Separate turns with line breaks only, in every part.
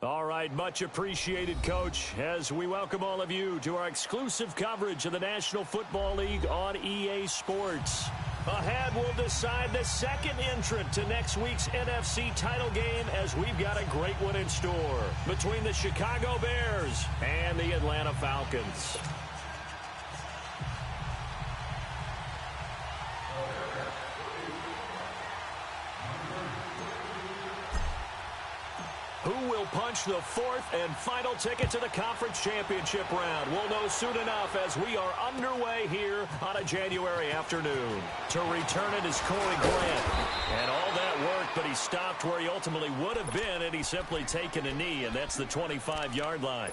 All right, much appreciated, Coach, as we welcome all of you to our exclusive coverage of the National Football League on EA Sports. Ahead, we'll decide the second entrant to next week's NFC title game, as we've got a great one in store between the Chicago Bears and the Atlanta Falcons. Who will punch the fourth and final ticket to the conference championship round? We'll know soon enough as we are underway here on a January afternoon. To return it is Corey Grant. And all that worked, but he stopped where he ultimately would have been, and he's simply taken a knee, and that's the 25-yard line.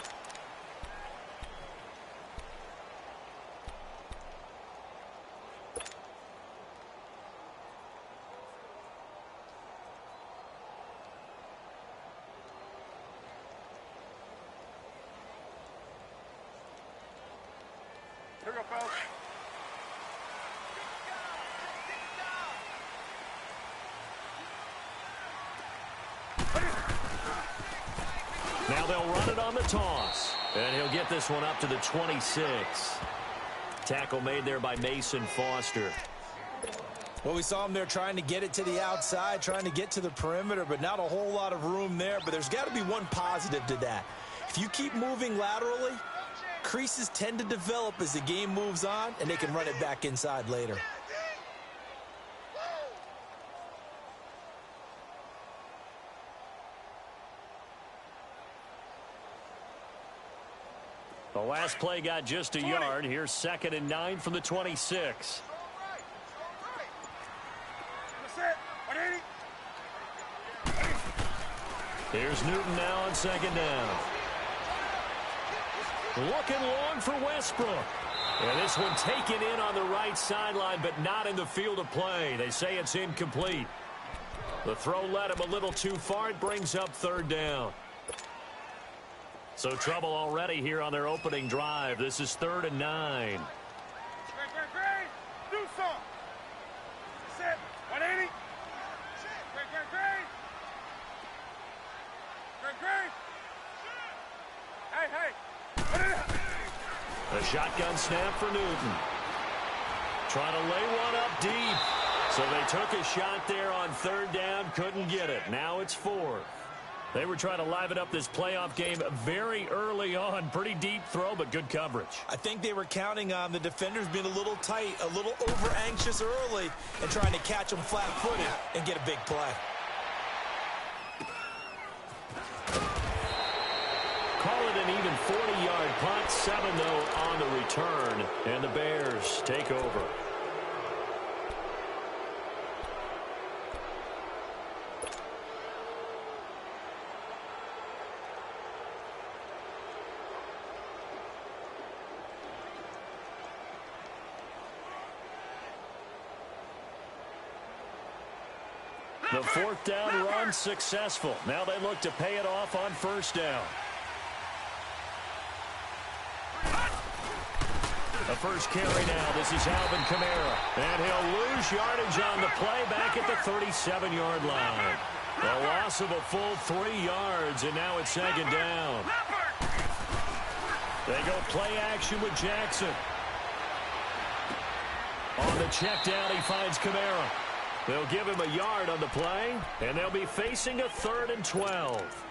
Now they'll run it on the toss. And he'll get this one up to the 26. Tackle made there by Mason Foster.
Well, we saw him there trying to get it to the outside, trying to get to the perimeter, but not a whole lot of room there. But there's got to be one positive to that. If you keep moving laterally, creases tend to develop as the game moves on, and they can run it back inside later.
The last play got just a yard. Here's 2nd and 9 from the 26. Here's Newton now on 2nd down. Looking long for Westbrook. And this one taken in on the right sideline, but not in the field of play. They say it's incomplete. The throw led him a little too far. It brings up 3rd down. So trouble already here on their opening drive. This is 3rd and 9.
Do something. Set. 180. Hey.
A shotgun snap for Newton. Trying to lay one up deep. So they took a shot there on 3rd down. Couldn't get it. Now it's 4th. They were trying to liven up this playoff game very early on. Pretty deep throw, but good coverage.
I think they were counting on the defenders being a little tight, a little over-anxious early, and trying to catch them flat-footed and get a big play.
Call it an even 40-yard punt. 7, though, on the return. And the Bears take over. The 4th down run successful. Now they look to pay it off on 1st down. The first carry now. This is Alvin Kamara. And he'll lose yardage on the play back at the 37-yard line. A loss of a full 3 yards, and now it's 2nd down. They go play action with Jackson. On the check down, he finds Kamara. They'll give him a yard on the play, and they'll be facing a 3rd and 12.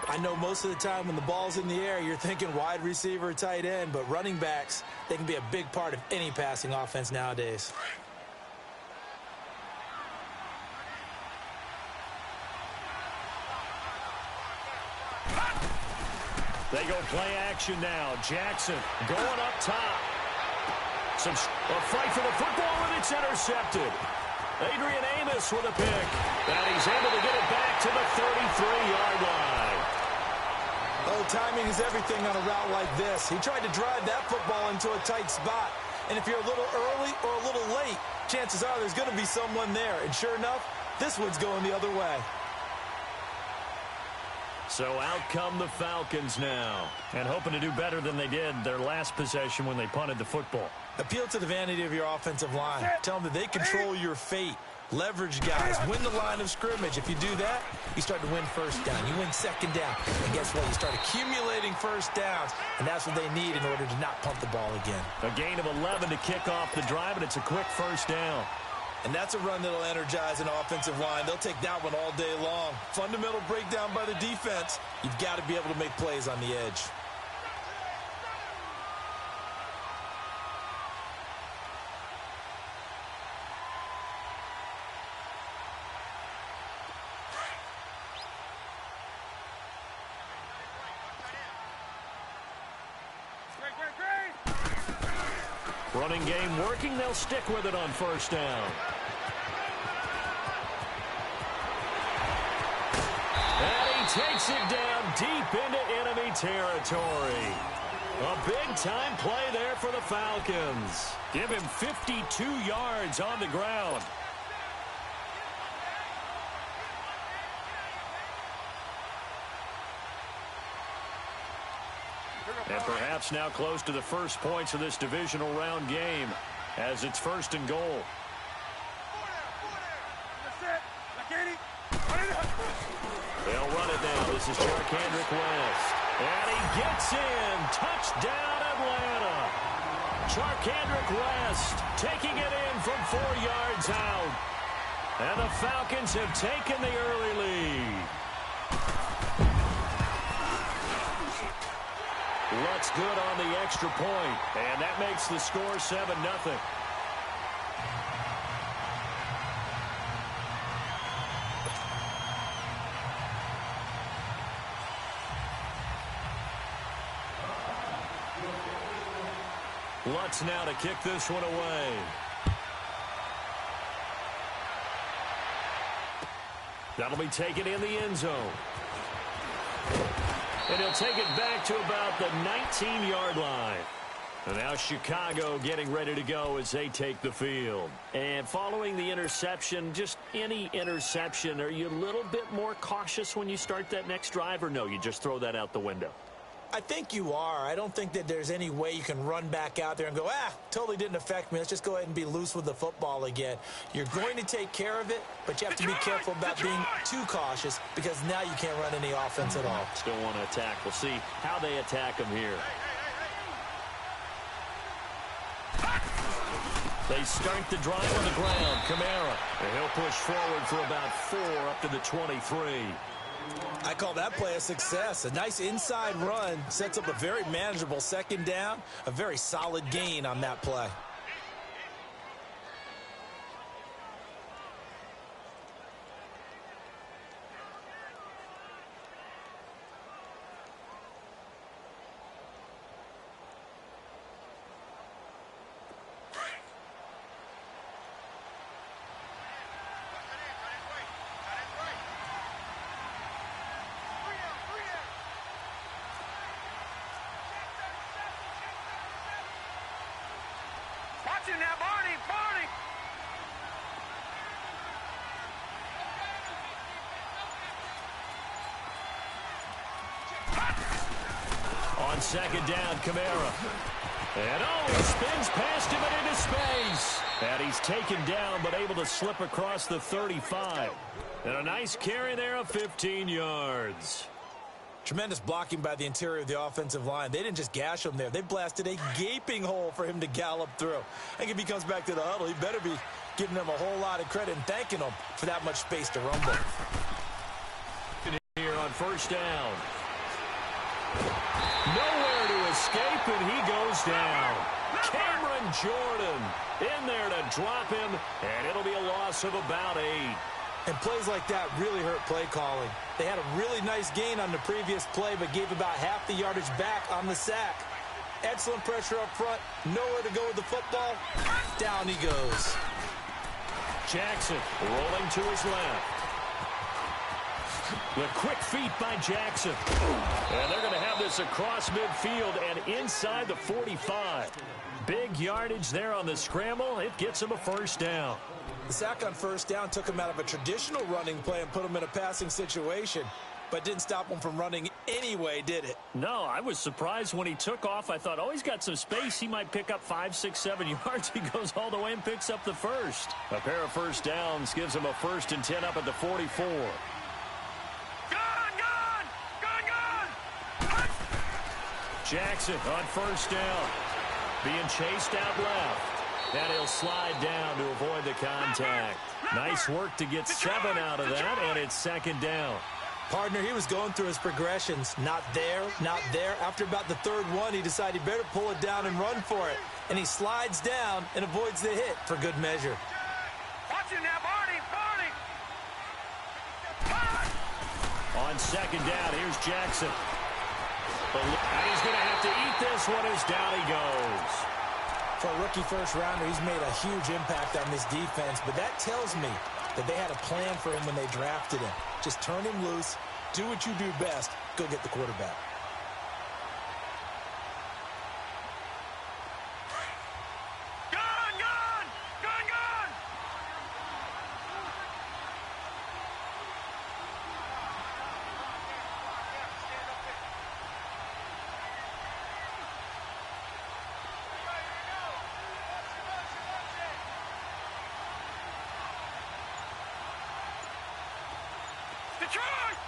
I know most of the time when the ball's in the air, you're thinking wide receiver or tight end, but running backs, they can be a big part of any passing offense nowadays.
They go play action now. Jackson going up top. A fight for the football, and it's intercepted. Adrian Amos with a pick. And he's able to get it back to the 33-yard line.
Oh, timing is everything on a route like this. He tried to drive that football into a tight spot. And if you're a little early or a little late, chances are there's going to be someone there. And sure enough, this one's going the other way.
So out come the Falcons now, and hoping to do better than they did their last possession when they punted the football.
Appeal to the vanity of your offensive line. Tell them that they control your fate. Leverage guys, win the line of scrimmage. If you do that, you start to win first down. You win second down. And guess what? You start accumulating first downs, and that's what they need in order to not punt the ball again.
A gain of 11 to kick off the drive, and it's a quick first down.
And that's a run that'll energize an offensive line. They'll take that one all day long. Fundamental breakdown by the defense. You've got to be able to make plays on the edge.
Running game working. They'll stick with it on first down. And he takes it down deep into enemy territory. A big-time play there for the Falcons. Give him 52 yards on the ground. And perhaps now close to the first points of this divisional round game as it's first and goal. They'll run it now. This is Charkandrick West. And he gets in. Touchdown, Atlanta. Charkandrick West taking it in from 4 yards out. And the Falcons have taken the early lead. Looks good on the extra point, and that makes the score 7-0. Lutz now to kick this one away. That'll be taken in the end zone. And he'll take it back to about the 19-yard line. And now Chicago getting ready to go as they take the field. And following the interception, just any interception, are you a little bit more cautious when you start that next drive, or no, you just throw that out the window?
I think you are. I don't think that there's any way you can run back out there and go, totally didn't affect me. Let's just go ahead and be loose with the football again. You're going to take care of it, but you have to be careful about being too cautious because now you can't run any offense at all.
Still want to attack. We'll see how they attack them here. They start the drive on the ground. Kamara. And he'll push forward for about 4 up to the 23.
I call that play a success. A nice inside run sets up a very manageable second down. A very solid gain on that play.
Now, Barney, Barney.
On second down, Kamara. And he spins past him and into space. And he's taken down but able to slip across the 35. And a nice carry there of 15 yards.
Tremendous blocking by the interior of the offensive line. They didn't just gash him there. They blasted a gaping hole for him to gallop through. I think if he comes back to the huddle, he better be giving them a whole lot of credit and thanking them for that much space to rumble.
Here on first down. Nowhere to escape, and he goes down. Cameron Jordan in there to drop him, and it'll be a loss of about 8.
And plays like that really hurt play calling. They had a really nice gain on the previous play, but gave about half the yardage back on the sack. Excellent pressure up front. Nowhere to go with the football. Down he goes.
Jackson rolling to his left. The quick feet by Jackson. And they're going to have this across midfield and inside the 45. Big yardage there on the scramble. It gets him a first down.
The sack on first down took him out of a traditional running play and put him in a passing situation. but didn't stop him from running anyway, did it?
No, I was surprised when he took off. I thought, oh, he's got some space. He might pick up 5, 6, 7 yards. He goes all the way and picks up the first. A pair of first downs gives him a 1st and 10 up at the 44. Jackson on first down. Being chased out left. And he'll slide down to avoid the contact. Nice work to get 7 out of that, and it's 2nd down.
Partner, he was going through his progressions. Not there, not there. After about the 3rd one, he decided he better pull it down and run for it. And he slides down and avoids the hit for good measure.
Watch it now, Barney!
On 2nd down, here's Jackson. And he's going to have to eat this one as down he goes.
For a rookie first-rounder, he's made a huge impact on this defense, but that tells me that they had a plan for him when they drafted him. Just turn him loose, do what you do best, go get the quarterback.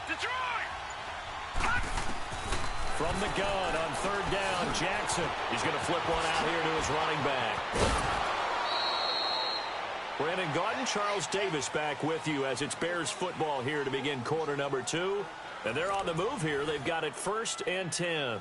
Detroit!
From the gun on 3rd down, Jackson. He's going to flip one out here to his running back. Brandon Gaudin, Charles Davis back with you as it's Bears football here to begin quarter number 2. And they're on the move here. They've got it 1st and 10.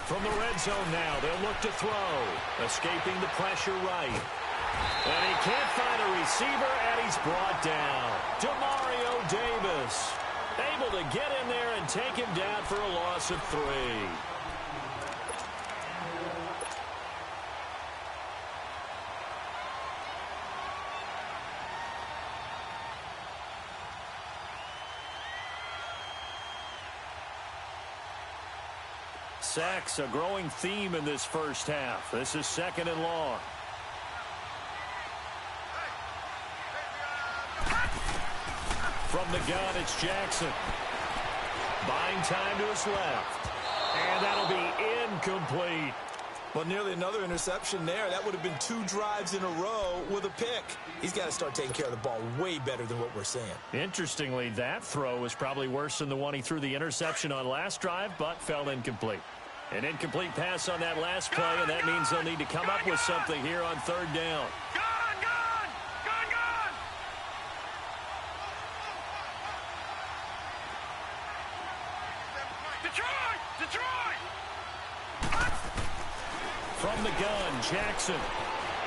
From the red zone now, they'll look to throw. Escaping the pressure right. And he can't find a receiver, and he's brought down. Demario Davis able to get in there and take him down for a loss of 3. Sacks, a growing theme in this first half. This is 2nd and long. From the gun, it's Jackson. Buying time to his left. And that'll be incomplete.
Well, nearly another interception there. That would have been 2 drives in a row with a pick. He's got to start taking care of the ball way better than what we're seeing.
Interestingly, that throw was probably worse than the one he threw the interception on last drive, but fell incomplete. An incomplete pass on that last play, and that means they'll need to come up with something here on 3rd down.
Detroit!
From the gun, Jackson.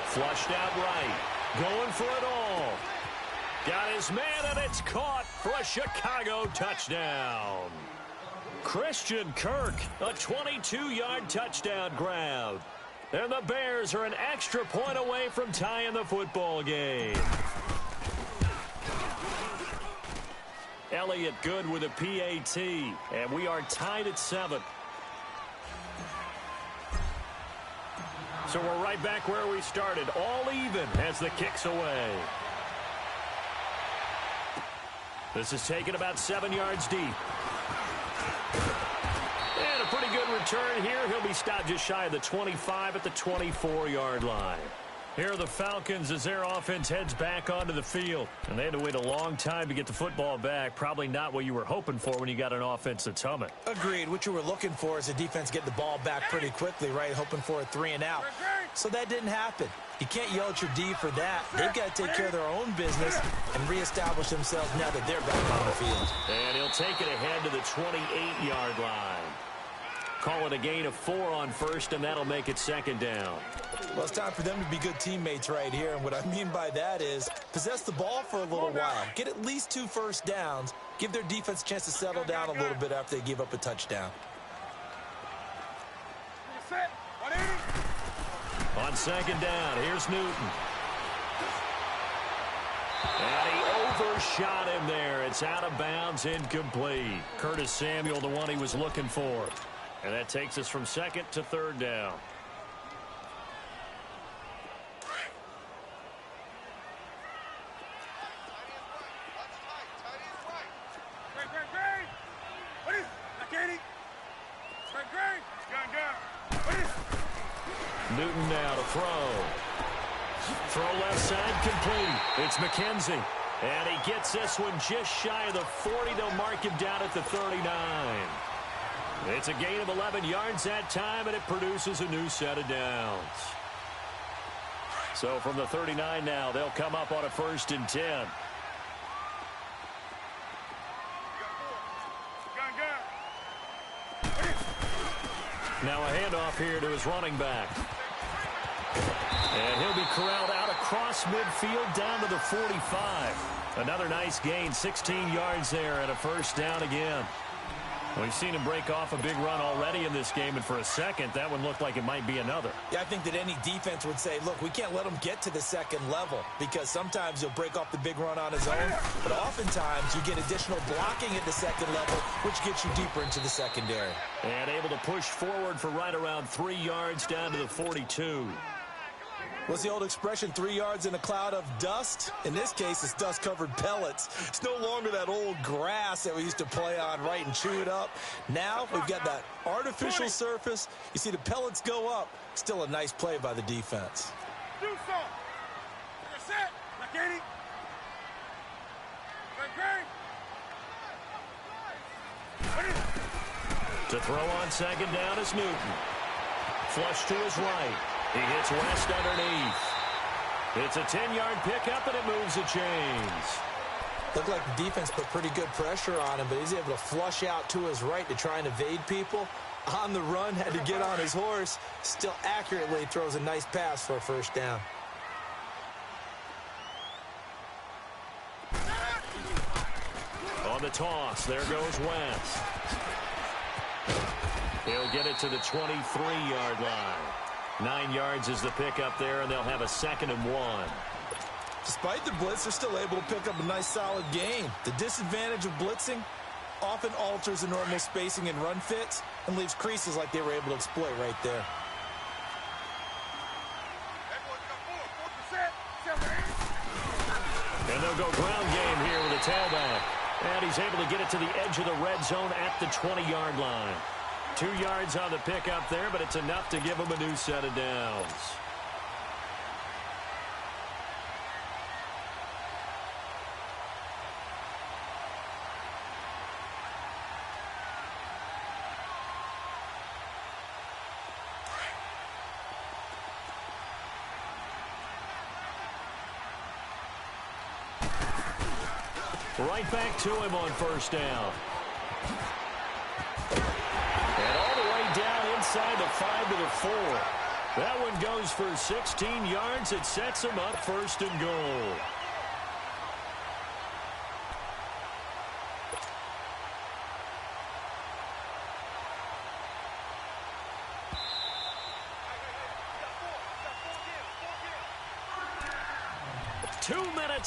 Flushed out right. Going for it all. Got his man, and it's caught for a Chicago touchdown. Christian Kirk, a 22-yard touchdown grab. And the Bears are an extra point away from tying the football game. Elliott good with a PAT, and we are tied at 7. So we're right back where we started, all even as the kick's away. This is taken about 7 yards deep. And a pretty good return here. He'll be stopped just shy of the 25 at the 24-yard line. Here are the Falcons as their offense heads back onto the field. And they had to wait a long time to get the football back. Probably not what you were hoping for when you got an offense that's humming.
Agreed. What you were looking for is the defense get the ball back pretty quickly, right? Hoping for a 3 and out. So that didn't happen. You can't yell at your D for that. They've got to take care of their own business and reestablish themselves now that they're back on the field.
And he'll take it ahead to the 28-yard line. Call it a gain of 4 on first, and that'll make it second down.
Well, it's time for them to be good teammates right here. And what I mean by that is possess the ball for a little while. Get at least 2 first downs. Give their defense a chance to settle down a little bit after they give up a touchdown.
On second down, here's Newton. And he overshot him there. It's out of bounds, incomplete. Curtis Samuel, the one he was looking for. And that takes us from second to third down. Newton now to throw. Throw left side, complete. It's McKenzie. And he gets this one just shy of the 40. They'll mark him down at the 39. It's a gain of 11 yards that time, and it produces a new set of downs. So from the 39 now, they'll come up on a 1st and 10. Now a handoff here to his running back. And he'll be corralled out across midfield down to the 45. Another nice gain, 16 yards there, and a 1st down again. We've seen him break off a big run already in this game, and for a second, that one looked like it might be another.
Yeah, I think that any defense would say, look, we can't let him get to the second level, because sometimes he'll break off the big run on his own, but oftentimes you get additional blocking at the second level, which gets you deeper into the secondary.
And able to push forward for right around 3 yards down to the 42.
What's the old expression, 3 yards in a cloud of dust? In this case, it's dust-covered pellets. It's no longer that old grass that we used to play on, right, and chew it up. Now we've got that artificial surface. You see the pellets go up. Still a nice play by the defense.
Do so. You're set. McKinney.
To throw on second down is Newton. Flush to his right. He hits West underneath. It's a 10-yard pickup, and it moves the chains.
Looked like the defense put pretty good pressure on him, but he's able to flush out to his right to try and evade people. On the run, had to get on his horse. Still accurately throws a nice pass for a 1st down.
On the toss, there goes West. He'll get it to the 23-yard line. 9 yards is the pickup there, and they'll have a 2nd and 1.
Despite the blitz, they're still able to pick up a nice solid gain. The disadvantage of blitzing often alters the normal spacing and run fits and leaves creases like they were able to exploit right there.
And they'll go ground game here with a tailback. And he's able to get it to the edge of the red zone at the 20-yard line. 2 yards on the pickup there, but it's enough to give him a new set of downs. Right back to him on 1st down. And all the way down inside the 5 to the 4. That one goes for 16 yards. It sets him up 1st and goal.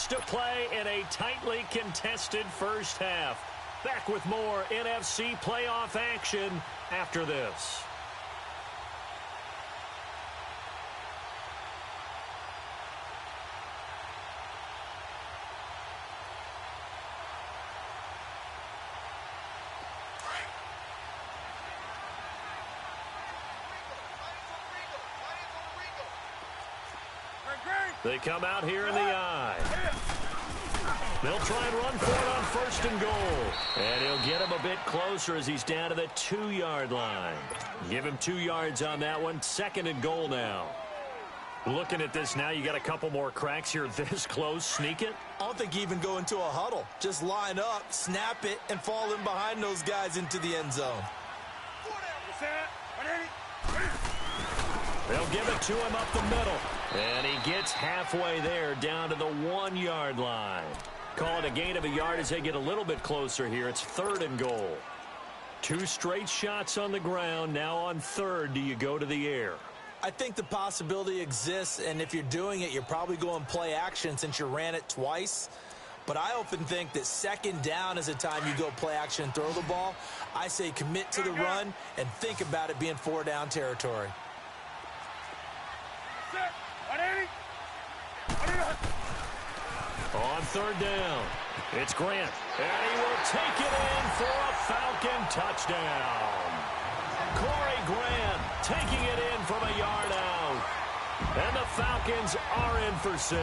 To play in a tightly contested 1st half. Back with more NFC playoff action after this. They come out here in the eye. They'll try and run for it on 1st and goal. And he'll get him a bit closer as he's down to the 2-yard line. Give him 2 yards on that one. 2nd and goal now. Looking at this now, you got a couple more cracks here this close. Sneak it?
I don't think you even go into a huddle. Just line up, snap it, and fall in behind those guys into the end zone.
They'll give it to him up the middle. And he gets halfway there, down to the 1-yard line. Call it a gain of a yard as they get a little bit closer here. It's 3rd and goal. 2 straight shots on the ground. Now on 3rd, do you go to the air?
I think the possibility exists, and if you're doing it, you're probably going play action since you ran it twice. But I often think that 2nd down is a time you go play action and throw the ball. I say commit to the run and think about it being 4-down territory.
On 3rd down, it's Grant, and he will take it in for a Falcon touchdown. Corey Grant taking it in from a yard out. And the Falcons are in for 6.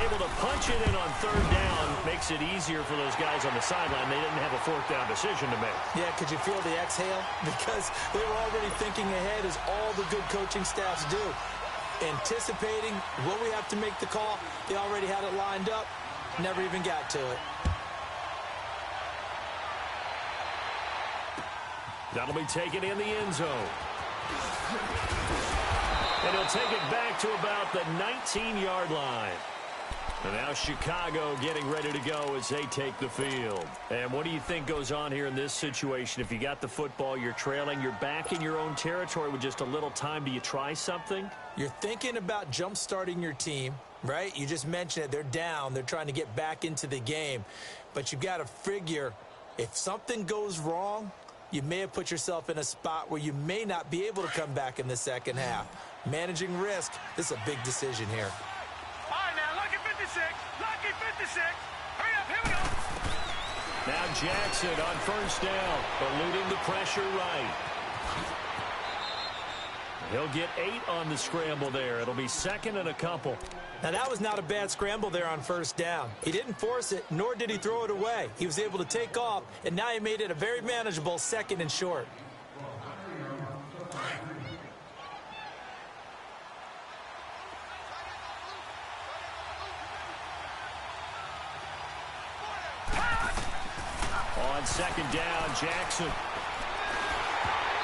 Able to punch it in on 3rd down makes it easier for those guys on the sideline. They didn't have a 4th down decision to make.
Yeah, could you feel the exhale? Because they were already thinking ahead, as all the good coaching staffs do. Anticipating, will we have to make the call? They already had it lined up, never even got to it.
That'll be taken in the end zone. And he'll take it back to about the 19-yard line. And now Chicago getting ready to go as they take the field. And what do you think goes on here in this situation? If you got the football, you're trailing, you're back in your own territory with just a little time. Do you try something?
You're thinking about jump-starting your team, right? You just mentioned it. They're down. They're trying to get back into the game. But you've got to figure, if something goes wrong, you may have put yourself in a spot where you may not be able to come back in the second half. Managing risk, this is a big decision here.
All right, now, lucky 56. Lucky 56. Hurry up, here we go.
Now Jackson on 1st down, eluding the pressure right. He'll get 8 on the scramble there. It'll be 2nd and a couple.
Now, that was not a bad scramble there on 1st down. He didn't force it, nor did he throw it away. He was able to take off, and now he made it a very manageable 2nd and short.
On 2nd down, Jackson.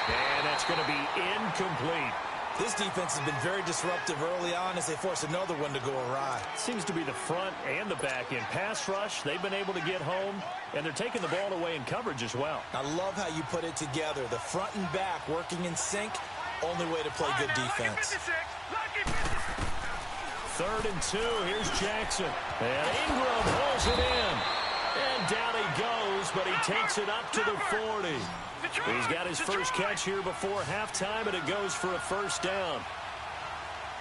And that's going to be incomplete.
This defense has been very disruptive early on as they force another one to go awry.
Seems to be the front and the back end. Pass rush, they've been able to get home, and they're taking the ball away in coverage as well.
I love how you put it together. The front and back working in sync, only way to play good defense.
3rd and 2, here's Jackson. And Ingram pulls it in. And down he goes, but he takes it up to the 40. He's got his first catch here before halftime, and it goes for a 1st down.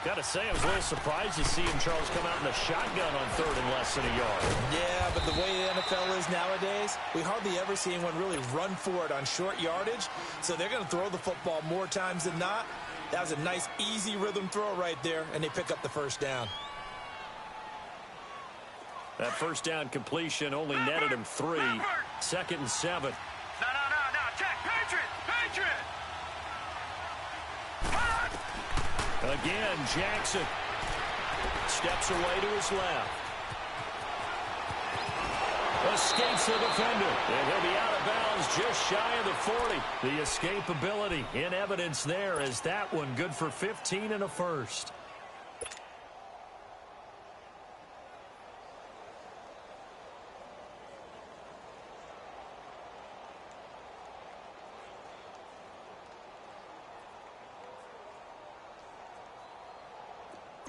Got to say, I was a little surprised to see him, Charles, come out in a shotgun on 3rd and less than a yard.
Yeah, but the way the NFL is nowadays, we hardly ever see anyone really run for it on short yardage. So they're going to throw the football more times than not. That was a nice, easy rhythm throw right there, and they pick up the 1st down.
That 1st down completion only netted him 3. 2nd and 7.
No. Check. Patriot.
Again, Jackson steps away to his left. Escapes the defender. And he'll be out of bounds just shy of the 40. The escapability in evidence there as that one good for 15 and a 1st.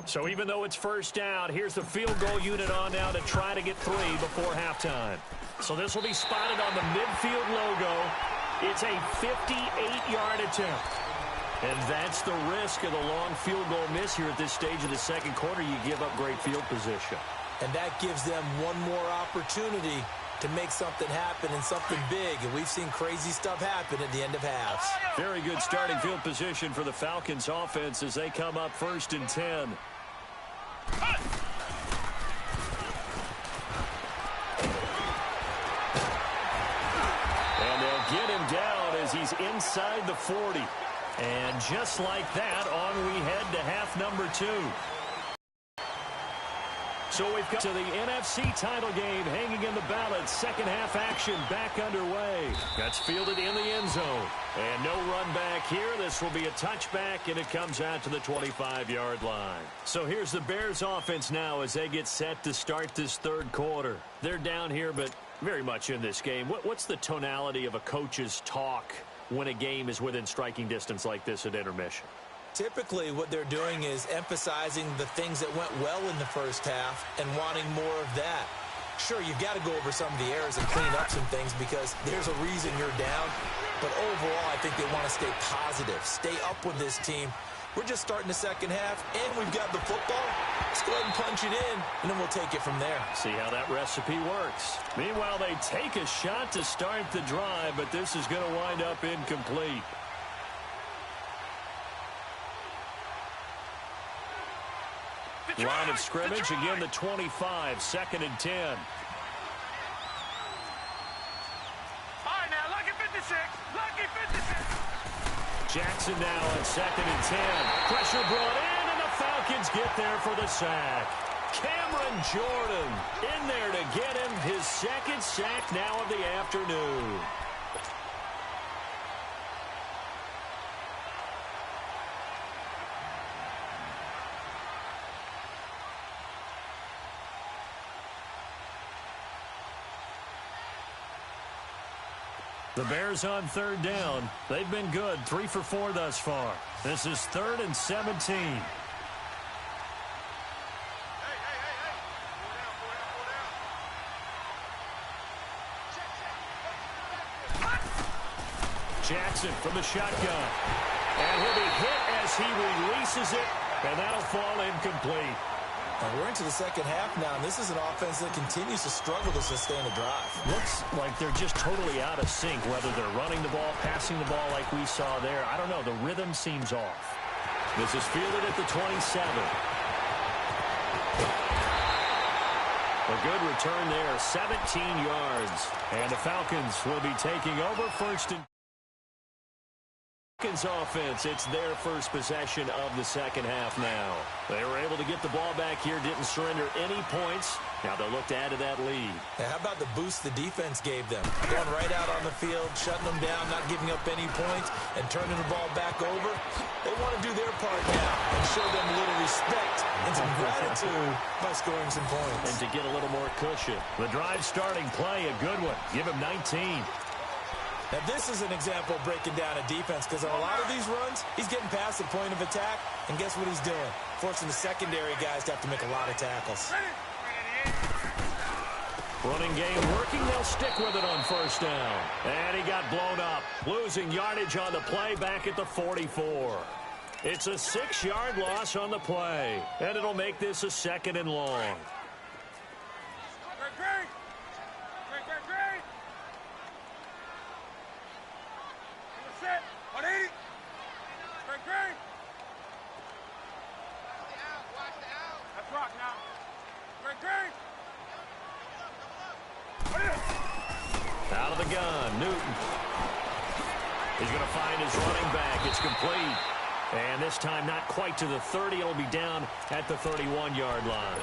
So even though it's 1st down, here's the field goal unit on now to try to get 3 before halftime. So this will be spotted on the midfield logo. It's a 58-yard attempt. And that's the risk of the long field goal miss here at this stage of the 2nd quarter. You give up great field position.
And that gives them one more opportunity to make something happen and something big. And we've seen crazy stuff happen at the end of halves.
Very good starting field position for the Falcons offense as they come up 1st and 10. And they'll get him down as he's inside the 40. And just like that, on we head to half number 2. So we've got to the NFC title game hanging in the balance. Second half action back underway. That's fielded in the end zone. And no run back here. This will be a touchback, and it comes out to the 25-yard line. So here's the Bears offense now as they get set to start this third quarter. They're down here, but very much in this game. What's the tonality of a coach's talk when a game is within striking distance like this at intermission?
Typically, what they're doing is emphasizing the things that went well in the first half and wanting more of that. Sure, you've got to go over some of the errors and clean up some things because there's a reason you're down. But overall, I think they want to stay positive, stay up with this team. We're just starting the second half, and we've got the football. Let's go ahead and punch it in, and then we'll take it from there.
See how that recipe works. Meanwhile, they take a shot to start the drive, but this is going to wind up incomplete. Line of scrimmage, again the 25, 2nd and 10.
All right, now, lucky 56. Lucky 56.
Jackson now on 2nd and 10. Pressure brought in, and the Falcons get there for the sack. Cameron Jordan in there to get him his second sack now of the afternoon. The Bears on third down. They've been good, 3 for 4 thus far. This is 3rd and 17. Jackson from the shotgun. And he'll be hit as he releases it, and that'll fall incomplete.
Now we're into the second half now, and this is an offense that continues to struggle to sustain a drive.
Looks like they're just totally out of sync, whether they're running the ball, passing the ball like we saw there. I don't know. The rhythm seems off. This is fielded at the 27. A good return there, 17 yards. And the Falcons will be taking over first and Falcons offense. It's their first possession of the second half now. They were able to get the ball back here, didn't surrender any points. Now they'll look to add to that lead.
Now, how about the boost the defense gave them? Going right out on the field, shutting them down, not giving up any points, and turning the ball back over. They want to do their part now and show them a little respect and some gratitude by scoring some points.
And to get a little more cushion. The drive starting play, a good one. Give him 19.
Now, this is an example of breaking down a defense because on a lot of these runs, he's getting past the point of attack, and guess what he's doing? Forcing the secondary guys to have to make a lot of tackles.
Running game working. They'll stick with it on first down. And he got blown up. Losing yardage on the play back at the 44. It's a 6-yard loss on the play, and it'll make this a 2nd and long. Out of the gun, Newton. He's going to find his running back. It's complete. And this time not quite to the 30. It'll be down at the 31-yard line.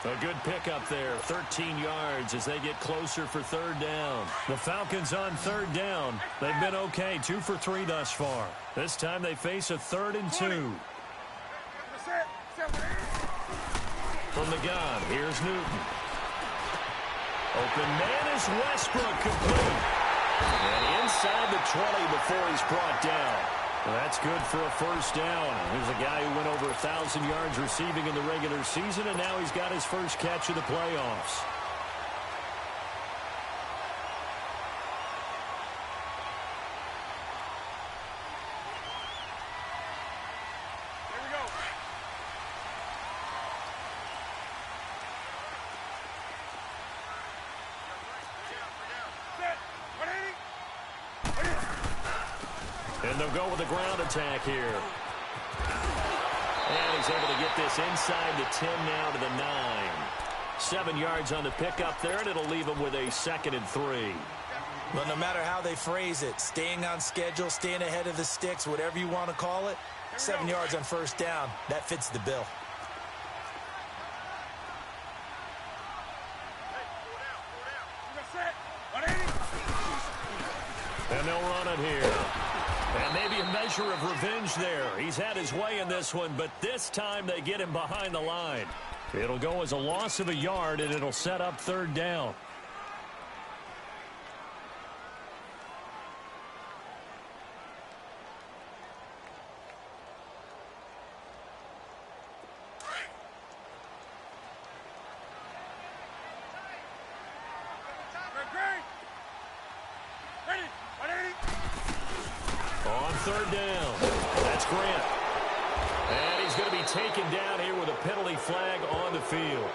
A good pickup there, 13 yards as they get closer for third down. The Falcons on third down. They've been okay, 2 for 3 thus far. This time they face a 3rd and 2. From the gun, here's Newton. Open man is Westbrook, complete. And inside the 20 before he's brought down. Well, that's good for a first down. Here's a guy who went over 1,000 yards receiving in the regular season, and now he's got his first catch of the playoffs. And they'll go with a ground attack here. And he's able to get this inside the 10 now to the 9. 7 yards on the pickup there, and it'll leave him with a 2nd and 3.
Well, no matter how they phrase it, staying on schedule, staying ahead of the sticks, whatever you want to call it, 7 yards on first down, that fits the bill.
And they'll run it here. And maybe a measure of revenge there. He's had his way in this one, but this time they get him behind the line. It'll go as a loss of a yard, and it'll set up third down. On third down, that's Grant. And he's going to be taken down here with a penalty flag on the field.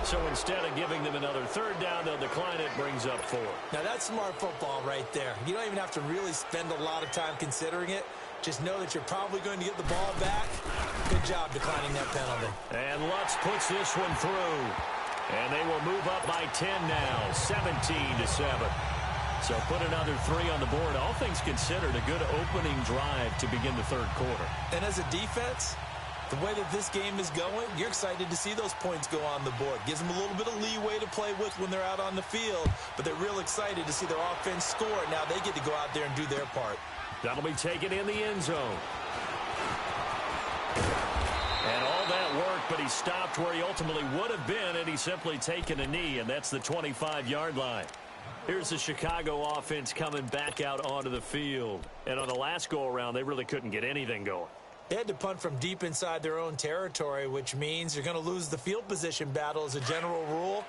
So instead of giving them another third down, they'll decline it, brings up 4.
Now that's smart football right there. You don't even have to really spend a lot of time considering it. Just know that you're probably going to get the ball back. Good job declining that penalty.
And Lutz puts this one through. And they will move up by 10 now, 17-7. So put another 3 on the board. All things considered, a good opening drive to begin the third quarter.
And as a defense, the way that this game is going, you're excited to see those points go on the board. Gives them a little bit of leeway to play with when they're out on the field, but they're real excited to see their offense score. Now they get to go out there and do their part.
That'll be taken in the end zone. And all that worked, but he stopped where he ultimately would have been, and he's simply taken a knee, and that's the 25-yard line. Here's the Chicago offense coming back out onto the field. And on the last go-around, they really couldn't get anything going.
They had to punt from deep inside their own territory, which means you're going to lose the field position battle as a general rule.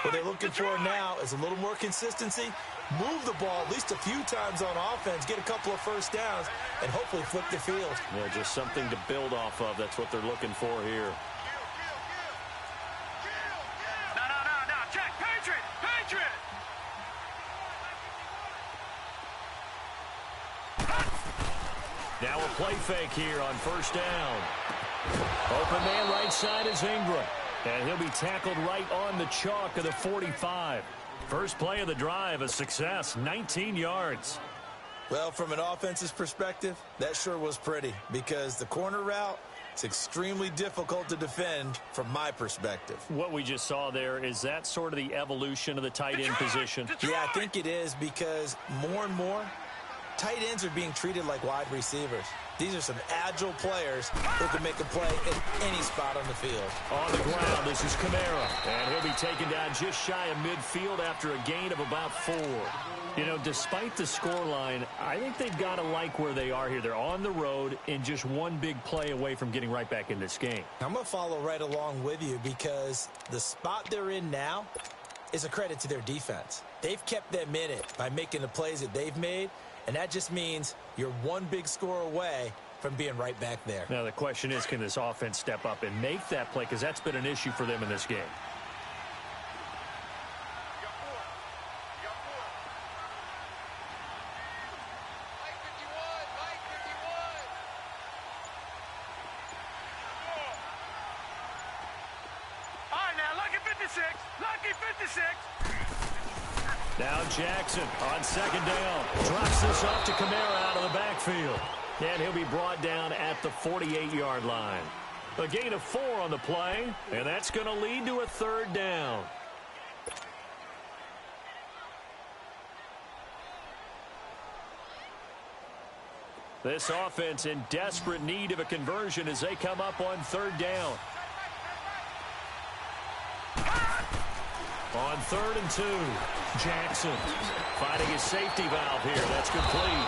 What they're looking for now is a little more consistency, move the ball at least a few times on offense, get a couple of first downs, and hopefully flip the field.
Yeah, just something to build off of. That's what they're looking for here.
No. Check. Patriot.
Now a play fake here on first down. Open man right side is Ingram. And he'll be tackled right on the chalk of the 45. First play of the drive, a success, 19 yards.
Well, from an offensive perspective, that sure was pretty because the corner route, it's extremely difficult to defend from my perspective.
What we just saw there, is that sort of the evolution of the tight end position?
Yeah, I think it is because more and more, tight ends are being treated like wide receivers. These are some agile players who can make a play in any spot on the field.
On the ground, this is Kamara. And he'll be taken down just shy of midfield after a gain of about 4. You know, despite the scoreline, I think they've got to like where they are here. They're on the road and just one big play away from getting right back in this game.
I'm going to follow right along with you because the spot they're in now is a credit to their defense. They've kept them in it by making the plays that they've made. And that just means you're one big score away from being right back there.
Now, the question is, can this offense step up and make that play? Because that's been an issue for them in this game.
All right, now, lucky 56.
Now Jackson on second down. Drops this off to Kamara out of the backfield. And he'll be brought down at the 48-yard line. A gain of 4 on the play, and that's going to lead to a third down. This offense in desperate need of a conversion as they come up on third down. On 3rd and 2, Jackson finding his safety valve here. That's complete.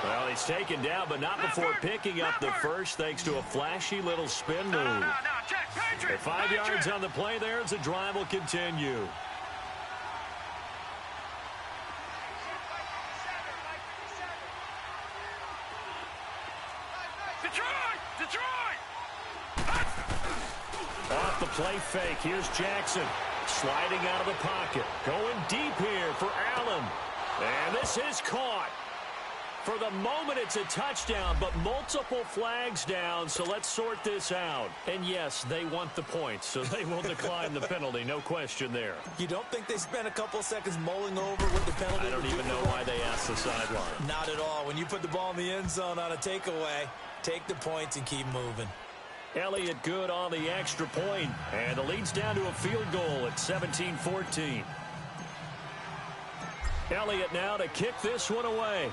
Well, he's taken down, but not before picking up the first thanks to a flashy little spin move.
No, check. Patriot.
5 yards on the play there as the drive will continue.
Detroit!
Off the play fake, here's Jackson. Sliding out of the pocket. Going deep here for Allen. And this is caught. For the moment, it's a touchdown, but multiple flags down, so let's sort this out. And yes, they want the points, so they will decline the penalty, no question there.
You don't think they spent a couple seconds mulling over what the penalty?
I don't even know why they asked the sideline.
Not at all. When you put the ball in the end zone on a takeaway, take the points and keep moving.
Elliott good on the extra point, and the lead's down to a field goal at 17-14. Elliott now to kick this one away.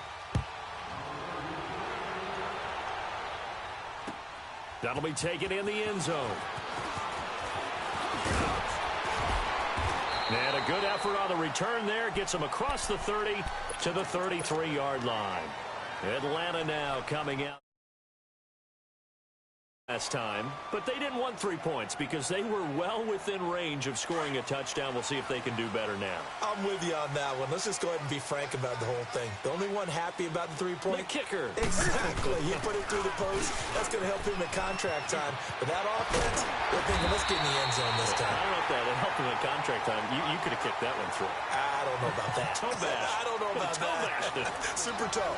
That'll be taken in the end zone. And a good effort on the return there. Gets him across the 30 to the 33-yard line. Atlanta now coming out last time, but they didn't want 3 points because they were well within range of scoring a touchdown. We'll see if they can do better now.
I'm with you on that one. Let's just go ahead and be frank about the whole thing. The only one happy about the 3-point?
The kicker.
Exactly. He put it through the post. That's going to help him at contract time. But that offense, they're thinking, let's get in the end zone this time.
I don't know if that would help him at contract time. You could have kicked that one through.
I don't know about that.
Toe bash.
I don't know about that. Super toe.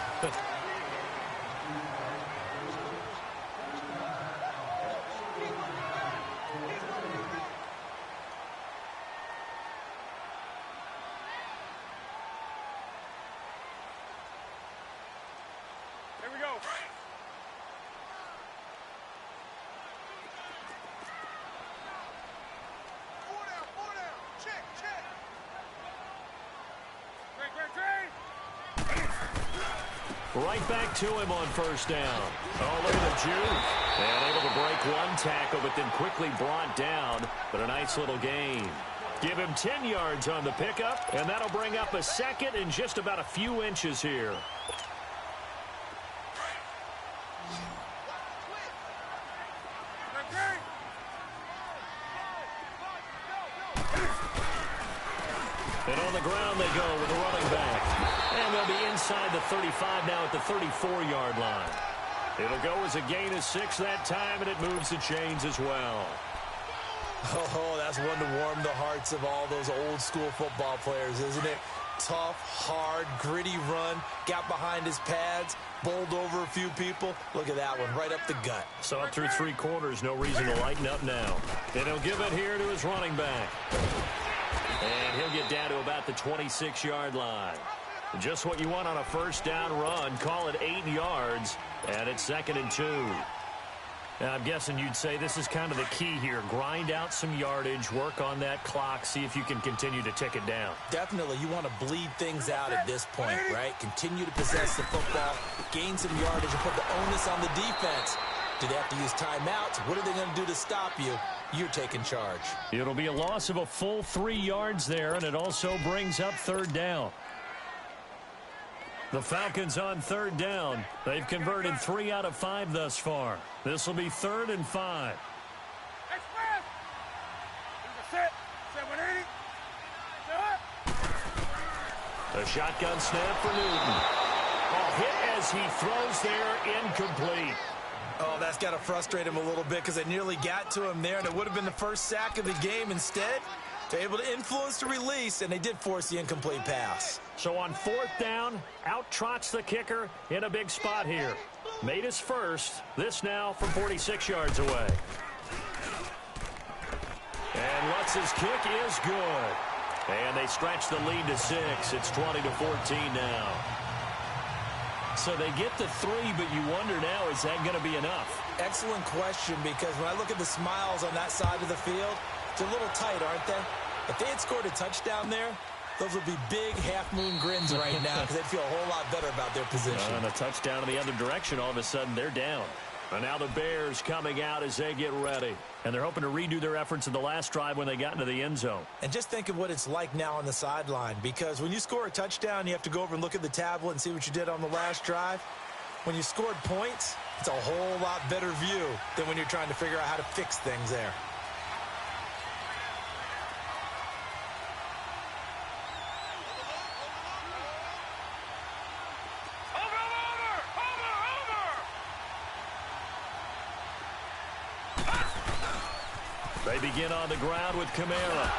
Here we go. Four down. Check. Great.
Right back to him on first down. Oh, look at the juke. And able to break one tackle, but then quickly brought down. But a nice little gain. Give him 10 yards on the pickup, and that'll bring up a second in just about a few inches here. And on the ground they go with a running back. And they'll be inside the 35 now at the 34-yard line. It'll go as a gain of 6 that time, and it moves the chains as well.
Oh, that's one to warm the hearts of all those old-school football players, isn't it? Tough, hard, gritty run, got behind his pads, bowled over a few people. Look at that one, right up the gut.
So up through 3 quarters, no reason to lighten up now. And he'll give it here to his running back. And he'll get down to about the 26-yard line. Just what you want on a first down run. Call it 8 yards, and it's 2nd and 2. Now, I'm guessing you'd say this is kind of the key here. Grind out some yardage, work on that clock, see if you can continue to tick it down.
Definitely, you want to bleed things out at this point, right? Continue to possess the football, gain some yardage, and put the onus on the defense. Do they have to use timeouts? What are they going to do to stop you? You're taking charge.
It'll be a loss of a full 3 yards there, and it also brings up 3rd down. The Falcons on 3rd down. They've converted 3 out of 5 thus far. This will be 3rd and 5.
Express. Set 180.
A shotgun snap for Newton. Oh, hit as he throws there, incomplete.
Oh, that's got to frustrate him a little bit because it nearly got to him there, and it would have been the first sack of the game. Instead, they're able to influence the release, and they did force the incomplete pass.
So on 4th down, out trots the kicker in a big spot here. Made his first. This now from 46 yards away. And Lutz's kick is good. And they stretch the lead to 6. It's 20-14 now. So they get the 3, but you wonder now, is that going to be enough?
Excellent question, because when I look at the smiles on that side of the field, it's a little tight, aren't they? If they had scored a touchdown there, those would be big half-moon grins right now because they'd feel a whole lot better about their position.
And a touchdown in the other direction, all of a sudden they're down. And now the Bears coming out as they get ready. And they're hoping to redo their efforts in the last drive when they got into the end zone.
And just think of what it's like now on the sideline, because when you score a touchdown, you have to go over and look at the tablet and see what you did on the last drive. When you scored points, it's a whole lot better view than when you're trying to figure out how to fix things there.
They begin on the ground with Kamara.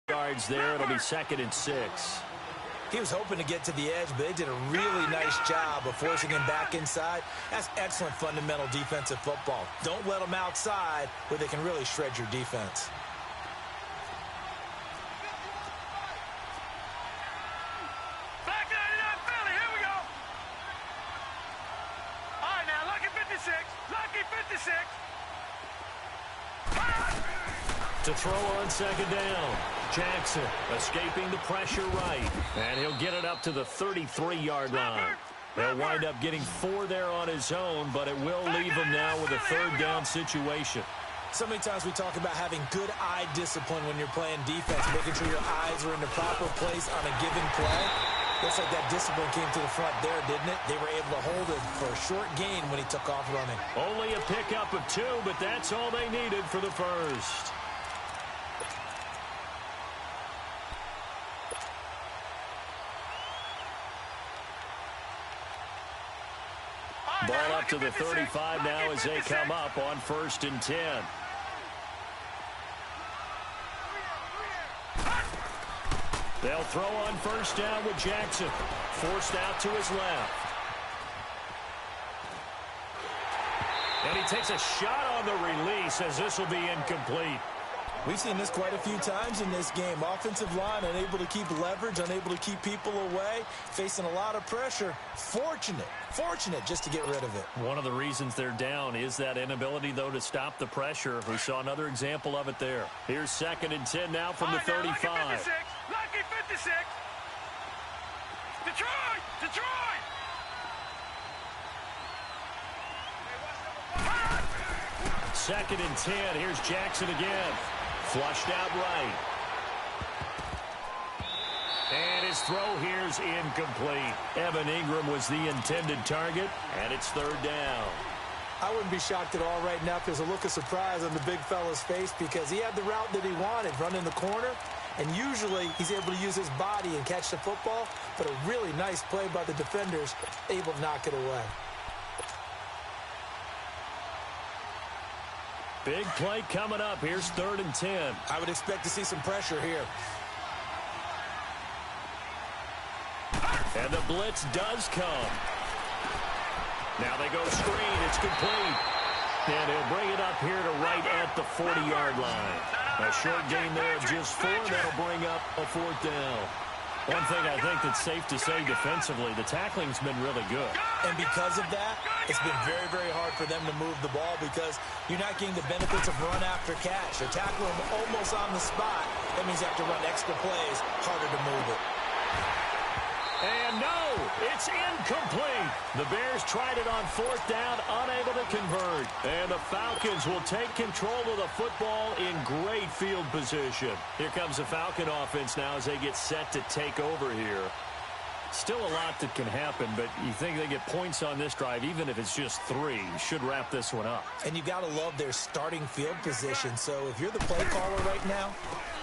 Yards there. It'll be 2nd and 6.
He was hoping to get to the edge, but they did a really nice job of forcing him back inside. That's excellent fundamental defensive football. Don't let them outside where they can really shred your defense.
Back 99 Philly. Here we go. All right, now, lucky 56. Lucky 56.
To throw on 2nd down. Jackson escaping the pressure right. And he'll get it up to the 33-yard line. He'll wind up getting 4 there on his own, but it will leave him now with a third down situation.
So many times we talk about having good eye discipline when you're playing defense, making sure your eyes are in the proper place on a given play. Looks like that discipline came to the front there, didn't it? They were able to hold it for a short gain when he took off running.
Only a pickup of 2, but that's all they needed for the first. Ball up to the 35 now as they come up on 1st and 10. They'll throw on 1st down with Jackson. Forced out to his left. And he takes a shot on the release as this will be incomplete.
We've seen this quite a few times in this game. Offensive line unable to keep leverage, unable to keep people away, facing a lot of pressure. Fortunate just to get rid of it.
One of the reasons they're down is that inability, though, to stop the pressure. We saw another example of it there. Here's 2nd and 10 now from the 35.
Lucky 56. Detroit!
2nd and 10. Here's Jackson again. Flushed out right. And his throw here's incomplete. Evan Ingram was the intended target, and it's 3rd down.
I wouldn't be shocked at all right now if there's a look of surprise on the big fella's face because he had the route that he wanted, running the corner, and usually he's able to use his body and catch the football, but a really nice play by the defenders, able to knock it away.
Big play coming up. Here's 3rd and 10.
I would expect to see some pressure here.
And the blitz does come. Now they go screen. It's complete. And he'll bring it up here to right at the 40-yard line. A short gain there of just 4. That'll bring up a 4th down. One thing I think that's safe to say defensively, the tackling's been really good.
And because of that, it's been very, very hard for them to move the ball because you're not getting the benefits of run after catch. They tackle him almost on the spot. That means you have to run extra plays, harder to move it.
And no, it's incomplete. The Bears tried it on 4th down, unable to convert. And the Falcons will take control of the football in great field position. Here comes the Falcon offense now as they get set to take over here. Still a lot that can happen, but you think they get points on this drive, even if it's just 3, should wrap this one up.
And you got to love their starting field position. So if you're the play caller right now,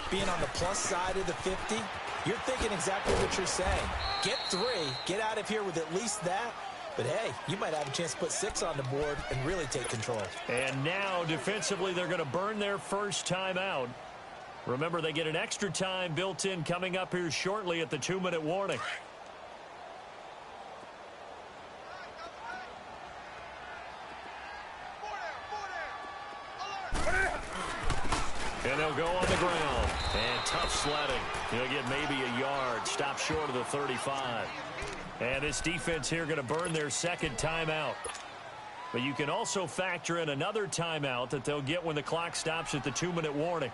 being on the plus side of the 50, you're thinking exactly what you're saying. Get 3, get out of here with at least that. But, hey, you might have a chance to put 6 on the board and really take control.
And now, defensively, they're going to burn their first time out. Remember, they get an extra time built in coming up here shortly at the 2-minute warning. And they'll go on the ground. And tough sledding. He'll get maybe a yard. Stop short of the 35. And this defense here going to burn their 2nd timeout. But you can also factor in another timeout that they'll get when the clock stops at the 2-minute warning.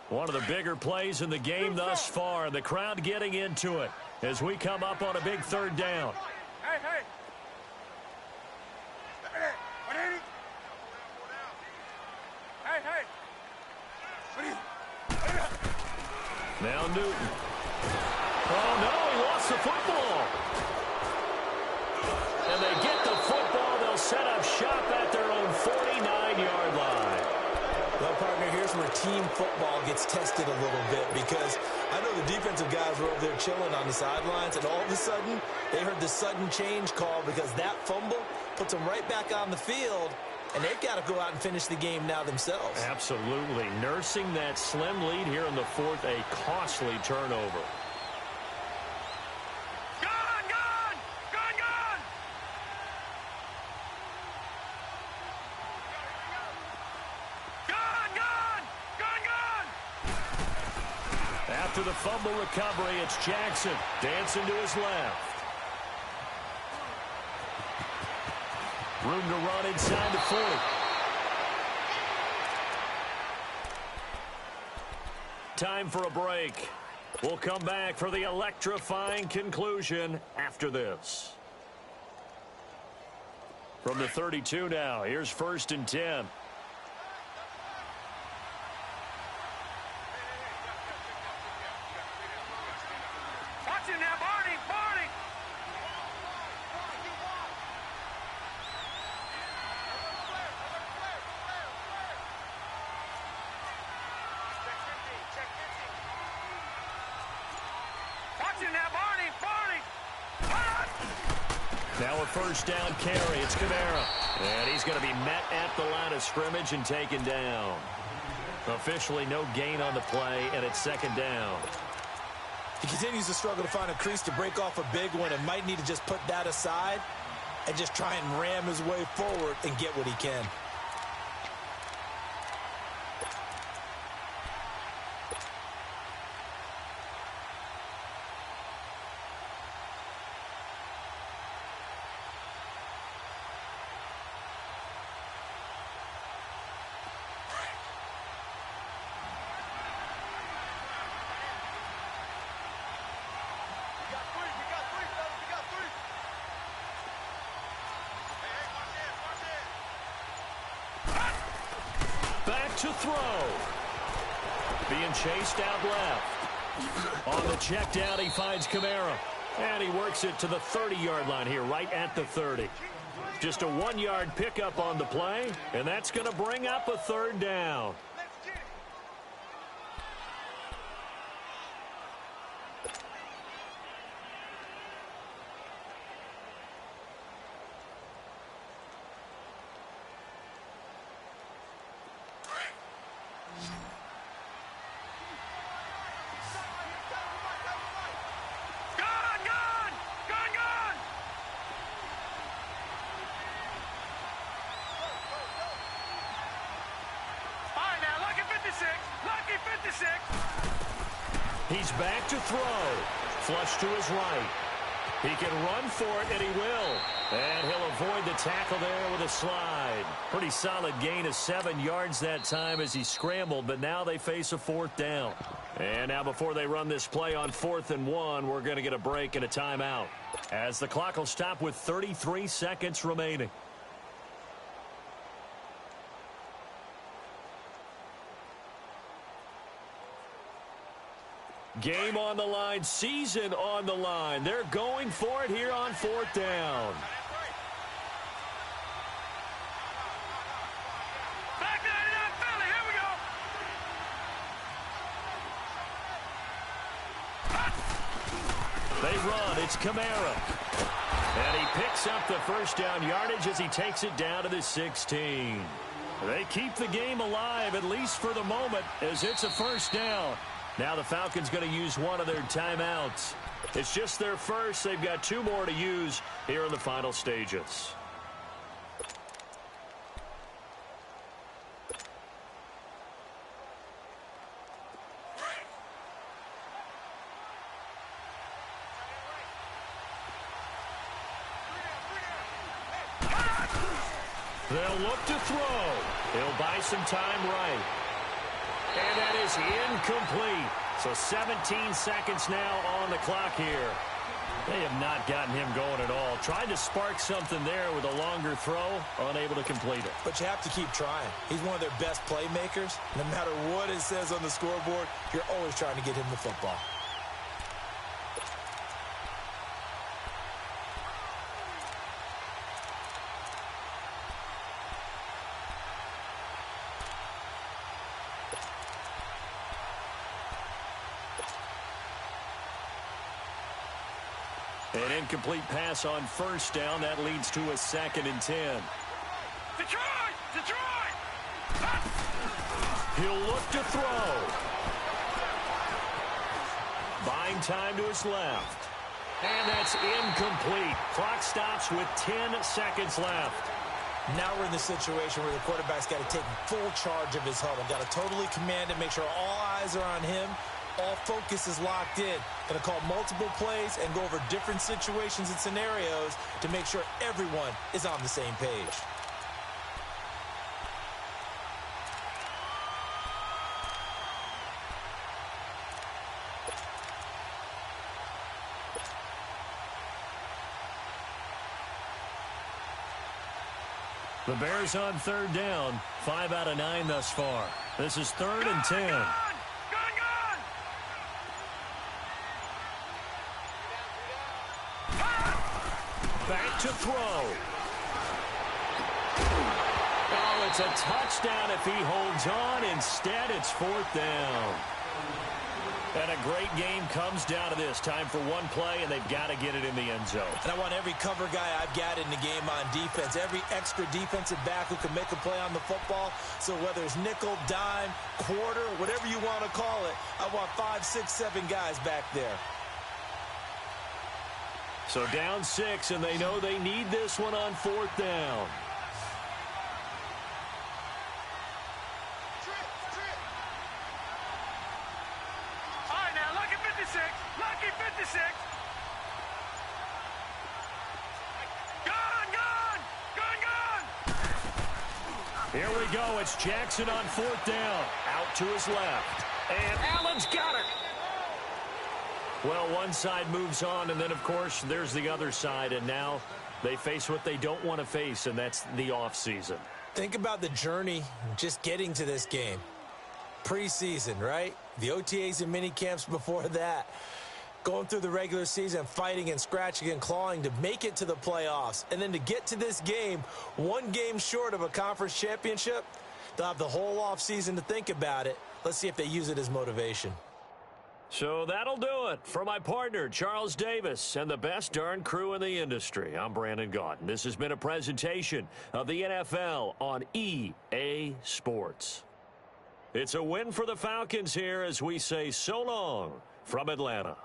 One of the bigger plays in the game thus far. The crowd getting into it as we come up on a big 3rd down.
Hey!
Now Newton. Oh, no, he lost the football. And they get the football. They'll set up shop at their own 49-yard line.
Well, partner, here's where team football gets tested a little bit because I know the defensive guys were over there chilling on the sidelines, and all of a sudden, they heard the sudden change call because that fumble puts them right back on the field, and they've got to go out and finish the game now themselves.
Absolutely. Nursing that slim lead here in the 4th, a costly turnover. After the fumble recovery, it's Jackson dancing to his left. Room to run inside the 40. Time for a break. We'll come back for the electrifying conclusion after this. From the 32 now, here's 1st and 10.
Watch him now, Barney, Barney. Watch him now, Barney, Barney.
Now a 1st down carry. It's Kamara. And he's going to be met at the line of scrimmage and taken down. Officially no gain on the play, and it's 2nd down.
He continues to struggle to find a crease to break off a big one and might need to just put that aside and just try and ram his way forward and get what he can.
Back to throw. Being chased out left. On the check down, he finds Kamara. And he works it to the 30-yard line here, right at the 30. Just a 1-yard pickup on the play, and that's going to bring up a 3rd down.
Lucky 56.
He's back to throw. Flush to his right. He can run for it, and he will. And he'll avoid the tackle there with a slide. Pretty solid gain of 7 yards that time as he scrambled, but now they face a 4th down. And now before they run this play on 4th and 1, we're going to get a break and a timeout, as the clock will stop with 33 seconds remaining. Game on the line, season on the line. They're going for it here on 4th down.
Back 99 Philly, here we go.
They run, it's Kamara. And he picks up the 1st down yardage as he takes it down to the 16. They keep the game alive, at least for the moment, as it's a 1st down. Now the Falcons going to use one of their timeouts. It's just their first. They've got 2 more to use here in the final stages. They'll look to throw. He'll buy some time right. And that is incomplete. So 17 seconds now on the clock here. They have not gotten him going at all. Tried to spark something there with a longer throw, unable to complete it.
But you have to keep trying. He's one of their best playmakers. No matter what it says on the scoreboard, you're always trying to get him the football.
An incomplete pass on 1st down. That leads to a 2nd and 10.
Detroit! Detroit!
He'll look to throw. Buying time to his left. And that's incomplete. Clock stops with 10 seconds left.
Now we're in the situation where the quarterback's got to take full charge of his huddle. Got to totally command it, make sure all eyes are on him. All focus is locked in. Going to call multiple plays and go over different situations and scenarios to make sure everyone is on the same page.
The Bears on third down, 5 out of 9 thus far. This is 3rd and 10.
Gone!
Back to throw. Oh, it's a touchdown if he holds on. Instead, it's 4th down. And a great game comes down to this. Time for one play, and they've got to get it in the end zone.
And I want every cover guy I've got in the game on defense, every extra defensive back who can make a play on the football. So whether it's nickel, dime, quarter, whatever you want to call it, I want 5, 6, 7 guys back there.
So down 6, and they know they need this one on 4th down.
All right, now, lucky 56. Lucky 56. Gone!
Here we go. It's Jackson on 4th down. Out to his left. And Allen's got it. Well, one side moves on, and then, of course, there's the other side. And now they face what they don't want to face, and that's the offseason.
Think about the journey just getting to this game. Preseason, right? The OTAs and mini camps before that. Going through the regular season, fighting and scratching and clawing to make it to the playoffs. And then to get to this game, one game short of a conference championship, they'll have the whole offseason to think about it. Let's see if they use it as motivation.
So that'll do it for my partner, Charles Davis, and the best darn crew in the industry. I'm Brandon Gaudin. This has been a presentation of the NFL on EA Sports. It's a win for the Falcons here as we say so long from Atlanta.